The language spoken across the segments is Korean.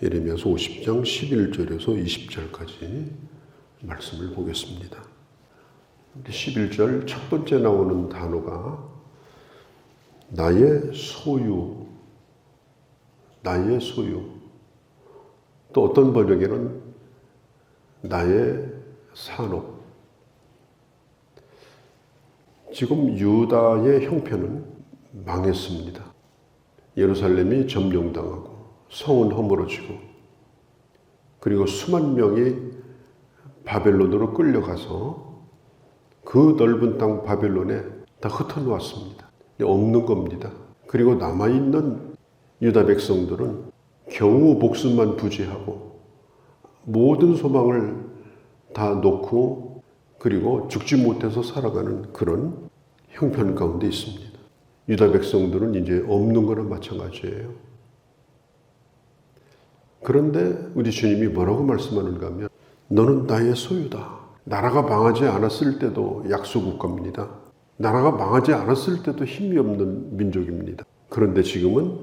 예레미야서 50장 11절에서 20절까지 말씀을 보겠습니다. 11절 첫 번째 나오는 단어가 나의 소유, 나의 소유. 또 어떤 번역에는 나의 산업. 지금 유다의 형편은 망했습니다. 예루살렘이 점령당하고 성은 허물어지고 그리고 수만 명이 바벨론으로 끌려가서 그 넓은 땅 바벨론에 다 흩어놓았습니다. 없는 겁니다. 그리고 남아있는 유다 백성들은 겨우 목숨만 부지하고 모든 소망을 다 놓고 그리고 죽지 못해서 살아가는 그런 형편 가운데 있습니다. 유다 백성들은 이제 없는 거나 마찬가지예요. 그런데 우리 주님이 뭐라고 말씀하는가 하면 너는 나의 소유다. 나라가 망하지 않았을 때도 약소국가입니다. 나라가 망하지 않았을 때도 힘이 없는 민족입니다. 그런데 지금은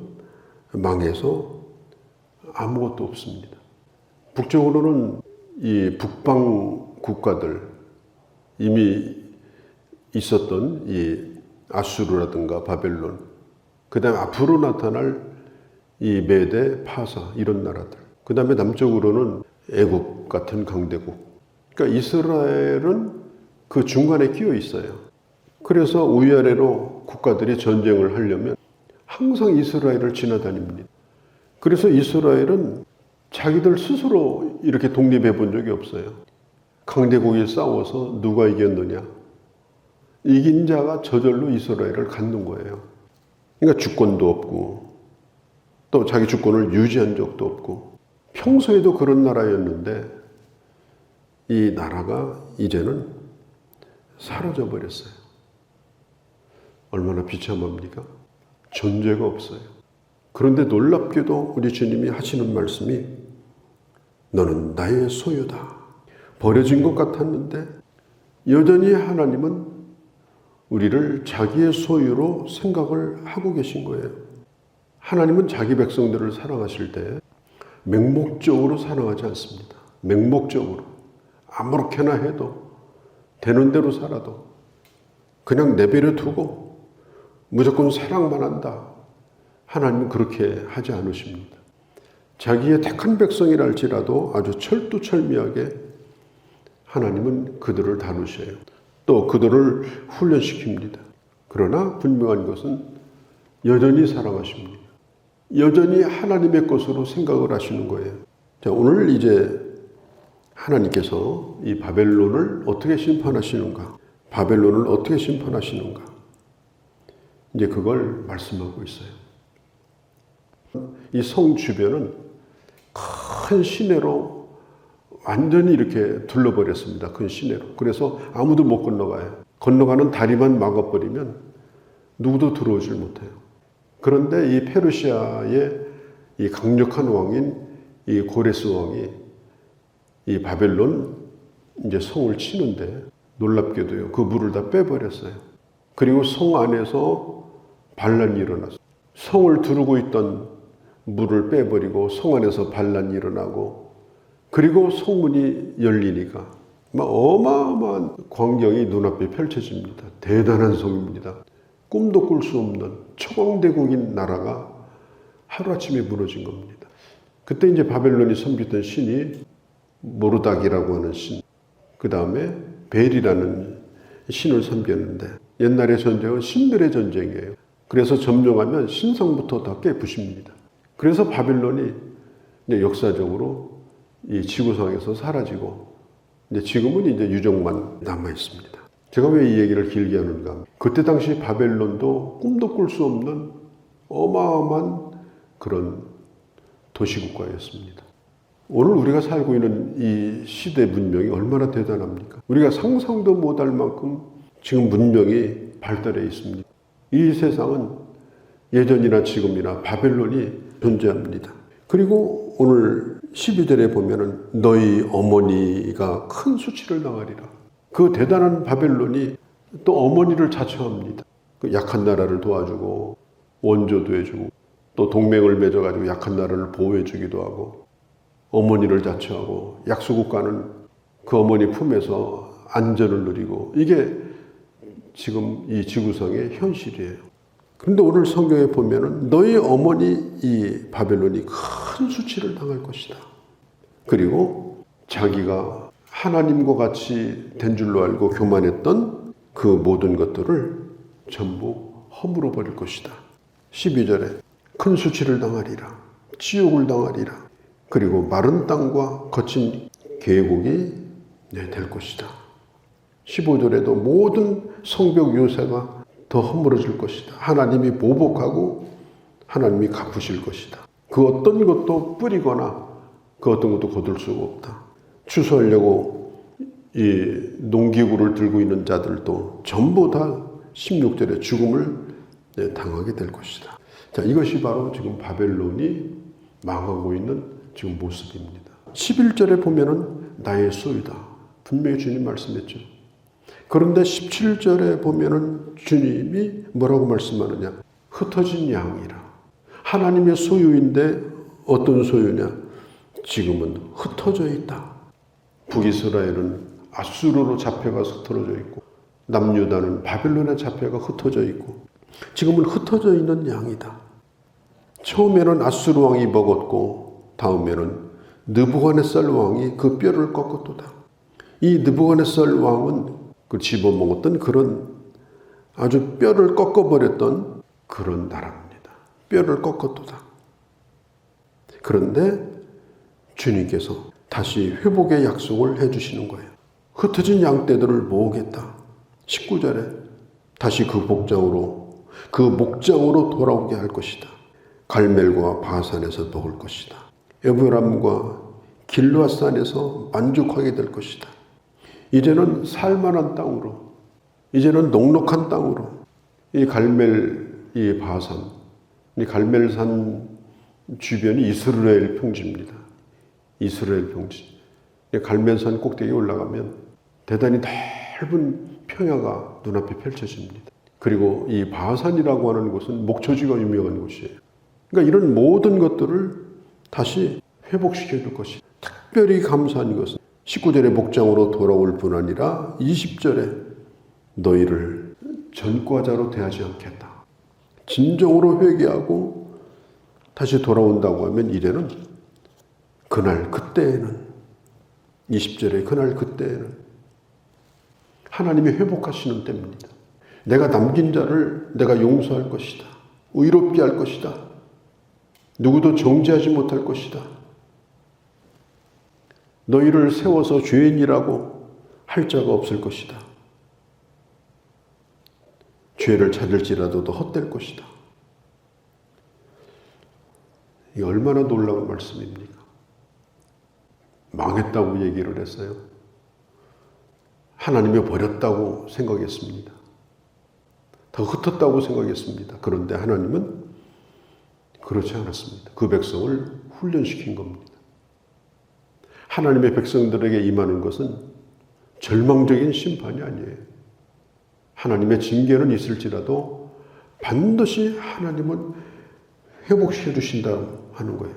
망해서 아무것도 없습니다. 북쪽으로는 이 북방 국가들 이미 있었던 이 아수르라든가 바벨론, 그 다음에 앞으로 나타날 이 메대, 파사 이런 나라들, 그 다음에 남쪽으로는 애국 같은 강대국. 그러니까 이스라엘은 그 중간에 끼어 있어요. 그래서 위아래로 국가들이 전쟁을 하려면 항상 이스라엘을 지나다닙니다. 그래서 이스라엘은 자기들 스스로 이렇게 독립해 본 적이 없어요. 강대국이 싸워서 누가 이겼느냐. 이긴 자가 저절로 이스라엘을 갖는 거예요. 그러니까 주권도 없고 또 자기 주권을 유지한 적도 없고 평소에도 그런 나라였는데 이 나라가 이제는 사라져 버렸어요. 얼마나 비참합니까? 존재가 없어요. 그런데 놀랍게도 우리 주님이 하시는 말씀이 너는 나의 소유다. 버려진 것 같았는데 여전히 하나님은 우리를 자기의 소유로 생각을 하고 계신 거예요. 하나님은 자기 백성들을 사랑하실 때 맹목적으로 사랑하지 않습니다. 맹목적으로. 아무렇게나 해도 되는 대로 살아도 그냥 내버려 두고 무조건 사랑만 한다. 하나님은 그렇게 하지 않으십니다. 자기의 택한 백성이랄지라도 아주 철두철미하게 하나님은 그들을 다루셔요. 또 그들을 훈련시킵니다. 그러나 분명한 것은 여전히 사랑하십니다. 여전히 하나님의 것으로 생각을 하시는 거예요. 자, 오늘 이제 하나님께서 이 바벨론을 어떻게 심판하시는가? 바벨론을 어떻게 심판하시는가? 이제 그걸 말씀하고 있어요. 이 성 주변은 큰 시내로 완전히 이렇게 둘러버렸습니다. 큰 시내로. 그래서 아무도 못 건너가요. 건너가는 다리만 막아버리면 누구도 들어오질 못해요. 그런데 이 페르시아의 이 강력한 왕인 이 고레스 왕이 이 바벨론 이제 성을 치는데 놀랍게도요. 그 물을 다 빼버렸어요. 그리고 성 안에서 반란이 일어났어요. 성을 두르고 있던 물을 빼버리고 성 안에서 반란이 일어나고 그리고 성문이 열리니까 막 어마어마한 광경이 눈앞에 펼쳐집니다. 대단한 성입니다. 꿈도 꿀 수 없는 초강대국인 나라가 하루아침에 무너진 겁니다. 그때 이제 바벨론이 섬기던 신이 모르닥이라고 하는 신, 그 다음에 벨이라는 신을 섬겼는데 옛날의 전쟁은 신들의 전쟁이에요. 그래서 점령하면 신성부터 다 깨부십니다. 그래서 바벨론이 이제 역사적으로 이 지구상에서 사라지고 이제 지금은 이제 유적만 남아 있습니다. 제가 왜 이 얘기를 길게 하는가? 그때 당시 바벨론도 꿈도 꿀 수 없는 어마어마한 그런 도시국가였습니다. 오늘 우리가 살고 있는 이 시대 문명이 얼마나 대단합니까? 우리가 상상도 못할 만큼 지금 문명이 발달해 있습니다. 이 세상은 예전이나 지금이나 바벨론이 존재합니다. 그리고 오늘 12절에 보면은 너희 어머니가 큰 수치를 당하리라. 그 대단한 바벨론이 또 어머니를 자처합니다. 그 약한 나라를 도와주고 원조도 해주고 또 동맹을 맺어가지고 약한 나라를 보호해주기도 하고 어머니를 자처하고 약소국 가는 그 어머니 품에서 안전을 누리고, 이게 지금 이 지구상의 현실이에요. 그런데 오늘 성경에 보면은 너희 어머니 이 바벨론이 큰 수치를 당할 것이다. 그리고 자기가 하나님과 같이 된 줄로 알고 교만했던 그 모든 것들을 전부 허물어 버릴 것이다. 12절에 큰 수치를 당하리라. 지옥을 당하리라. 그리고 마른 땅과 거친 계곡이 될 것이다. 15절에도 모든 성벽 요새가 더 허물어질 것이다. 하나님이 보복하고 하나님이 갚으실 것이다. 그 어떤 것도 뿌리거나 그 어떤 것도 거둘 수가 없다. 추수하려고 이 농기구를 들고 있는 자들도 전부 다 16절에 죽음을 당하게 될 것이다. 자, 이것이 바로 지금 바벨론이 망하고 있는 지금 모습입니다. 11절에 보면은 나의 소유다. 분명히 주님 말씀했죠. 그런데 17절에 보면은 주님이 뭐라고 말씀하느냐? 흩어진 양이라. 하나님의 소유인데 어떤 소유냐? 지금은 흩어져 있다. 북이스라엘은 아수르로 잡혀가서 흩어져 있고, 남유다는 바벨론에 잡혀가 흩어져 있고, 지금은 흩어져 있는 양이다. 처음에는 아수르 왕이 먹었고, 다음에는 느부갓네살 왕이 그 뼈를 꺾었도다. 이 느부갓네살 왕은 그 집어먹었던 그런 아주 뼈를 꺾어버렸던 그런 나라입니다. 뼈를 꺾었도다. 그런데 주님께서 다시 회복의 약속을 해주시는 거예요. 흩어진 양떼들을 모으겠다. 19절에 다시 그 목장으로 돌아오게 할 것이다. 갈멜과 바산에서 먹을 것이다. 에브람과 길르앗산에서 만족하게 될 것이다. 이제는 살만한 땅으로, 이제는 녹록한 땅으로, 이 갈멜, 이 바산, 이 갈멜산 주변이 이스라엘 평지입니다. 이스라엘 평지. 갈멜산 꼭대기에 올라가면 대단히 넓은 평야가 눈앞에 펼쳐집니다. 그리고 이 바산이라고 하는 곳은 목초지가 유명한 곳이에요. 그러니까 이런 모든 것들을 다시 회복시켜 줄 것이. 특별히 감사한 것은 19절에 목장으로 돌아올 뿐 아니라 20절에 너희를 전과자로 대하지 않겠다. 진정으로 회개하고 다시 돌아온다고 하면 이제는 그날 그때에는 20절에 그날 그때에는 하나님이 회복하시는 때입니다. 내가 남긴 자를 내가 용서할 것이다. 의롭게 할 것이다. 누구도 정죄하지 못할 것이다. 너희를 세워서 죄인이라고 할 자가 없을 것이다. 죄를 찾을지라도 더 헛될 것이다. 이 얼마나 놀라운 말씀입니까? 망했다고 얘기를 했어요. 하나님이 버렸다고 생각했습니다. 더 흩었다고 생각했습니다. 그런데 하나님은 그렇지 않았습니다. 그 백성을 훈련시킨 겁니다. 하나님의 백성들에게 임하는 것은 절망적인 심판이 아니에요. 하나님의 징계는 있을지라도 반드시 하나님은 회복시켜 주신다고 하는 거예요.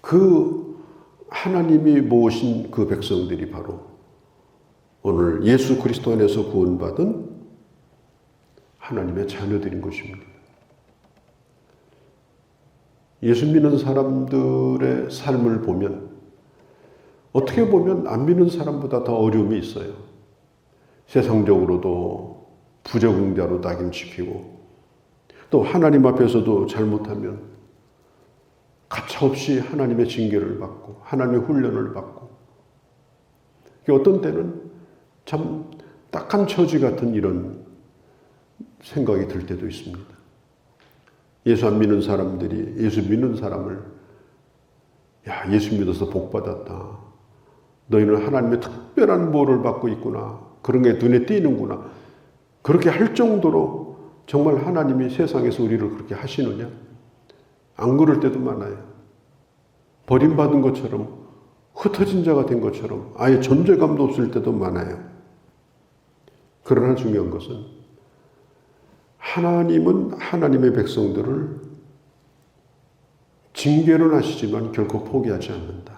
그 하나님이 모으신 그 백성들이 바로 오늘 예수 그리스도 안에서 구원받은 하나님의 자녀들인 것입니다. 예수 믿는 사람들의 삶을 보면 어떻게 보면 안 믿는 사람보다 더 어려움이 있어요. 세상적으로도 부적응자로 낙인시키고 또 하나님 앞에서도 잘못하면 가차없이 하나님의 징계를 받고 하나님의 훈련을 받고 어떤 때는 참 딱한 처지 같은 이런 생각이 들 때도 있습니다. 예수 안 믿는 사람들이 예수 믿는 사람을 야, 예수 믿어서 복 받았다. 너희는 하나님의 특별한 보호를 받고 있구나. 그런 게 눈에 띄는구나. 그렇게 할 정도로 정말 하나님이 세상에서 우리를 그렇게 하시느냐? 안 그럴 때도 많아요. 버림받은 것처럼 흩어진 자가 된 것처럼 아예 존재감도 없을 때도 많아요. 그러나 중요한 것은 하나님은 하나님의 백성들을 징계는 하시지만 결코 포기하지 않는다.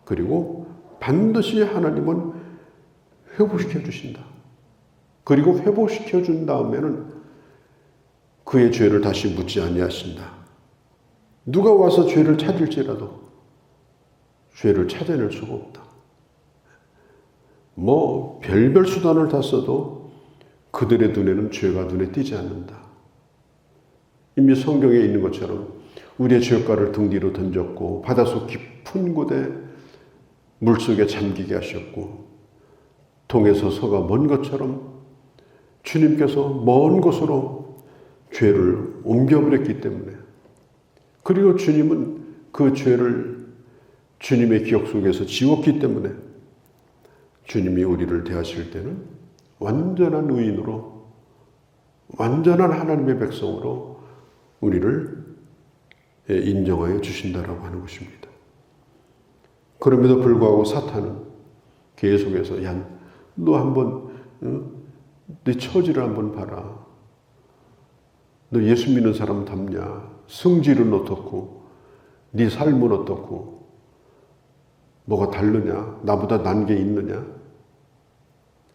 그리고 반드시 하나님은 회복시켜 주신다. 그리고 회복시켜 준 다음에는 그의 죄를 다시 묻지 아니하신다. 누가 와서 죄를 찾을지라도 죄를 찾아낼 수가 없다. 별별 수단을 다 써도 그들의 눈에는 죄가 눈에 띄지 않는다. 이미 성경에 있는 것처럼 우리의 죄가를 등 뒤로 던졌고 바닷속 깊은 곳에 물속에 잠기게 하셨고 동에서 서가 먼 것처럼 주님께서 먼 곳으로 죄를 옮겨버렸기 때문에, 그리고 주님은 그 죄를 주님의 기억 속에서 지웠기 때문에 주님이 우리를 대하실 때는 완전한 의인으로, 완전한 하나님의 백성으로 우리를 인정하여 주신다라고 하는 것입니다. 그럼에도 불구하고 사탄은 계속해서 야, 너 한번 네 처지를 한번 봐라. 너 예수 믿는 사람 답냐? 성질은 어떻고 네 삶은 어떻고 뭐가 다르냐? 나보다 난 게 있느냐?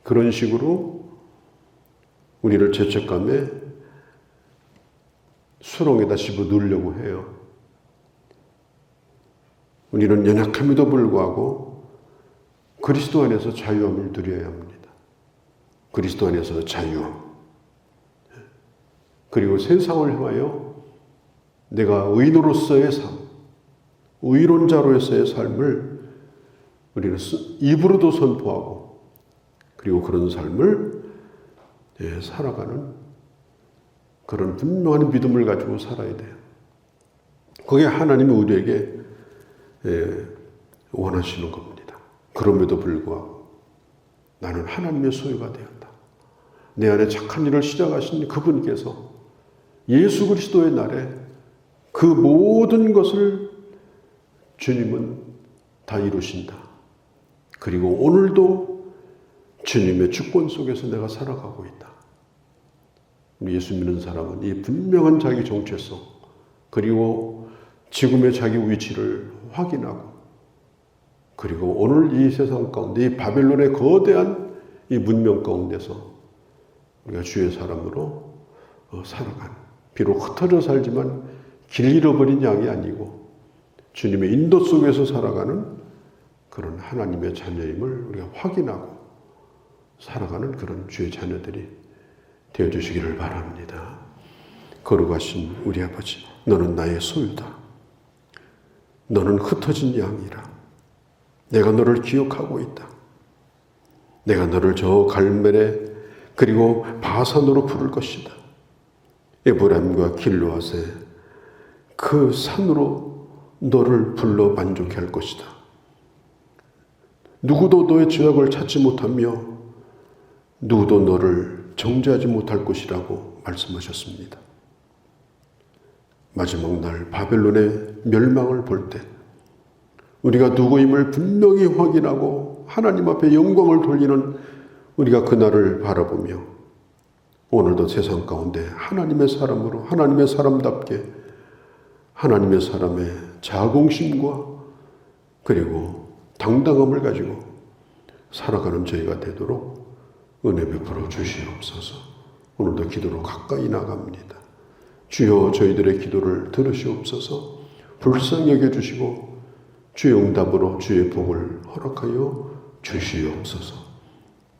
그런 식으로 우리를 죄책감에 수렁에다 집어넣으려고 해요. 우리는 연약함에도 불구하고 그리스도 안에서 자유함을 누려야 합니다. 그리스도 안에서 자유함. 그리고 세상을 향하여 내가 의인으로서의 삶, 의론자로서의 삶을 우리는 입으로도 선포하고, 그리고 그런 삶을 살아가는 그런 분명한 믿음을 가지고 살아야 돼요. 그게 하나님이 우리에게 원하시는 겁니다. 그럼에도 불구하고 나는 하나님의 소유가 되었다. 내 안에 착한 일을 시작하신 그분께서 예수 그리스도의 날에 그 모든 것을 주님은 다 이루신다. 그리고 오늘도 주님의 주권 속에서 내가 살아가고 있다. 예수 믿는 사람은 이 분명한 자기 정체성, 그리고 지금의 자기 위치를 확인하고, 그리고 오늘 이 세상 가운데 이 바벨론의 거대한 이 문명 가운데서 우리가 주의 사람으로 살아가는, 비록 흩어져 살지만 길 잃어버린 양이 아니고 주님의 인도 속에서 살아가는 그런 하나님의 자녀임을 우리가 확인하고 살아가는 그런 주의 자녀들이 되어주시기를 바랍니다. 거룩하신 우리 아버지, 너는 나의 소유다. 너는 흩어진 양이라. 내가 너를 기억하고 있다. 내가 너를 저 갈멜에 그리고 바산으로 부를 것이다. 에브라임과 길르앗에 그 산으로 너를 불러 만족해 할 것이다. 누구도 너의 죄악을 찾지 못하며 누구도 너를 정죄하지 못할 것이라고 말씀하셨습니다. 마지막 날 바벨론의 멸망을 볼 때 우리가 누구임을 분명히 확인하고 하나님 앞에 영광을 돌리는 우리가 그날을 바라보며 오늘도 세상 가운데 하나님의 사람으로, 하나님의 사람답게 하나님의 사람의 자긍심과 그리고 당당함을 가지고 살아가는 저희가 되도록 은혜 베풀어 주시옵소서. 오늘도 기도로 가까이 나갑니다. 주여, 저희들의 기도를 들으시옵소서. 불쌍히 여겨주시고 주의 응답으로 주의 복을 허락하여 주시옵소서.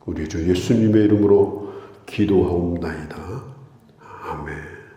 우리 주 예수님의 이름으로 기도하옵나이다. 아멘.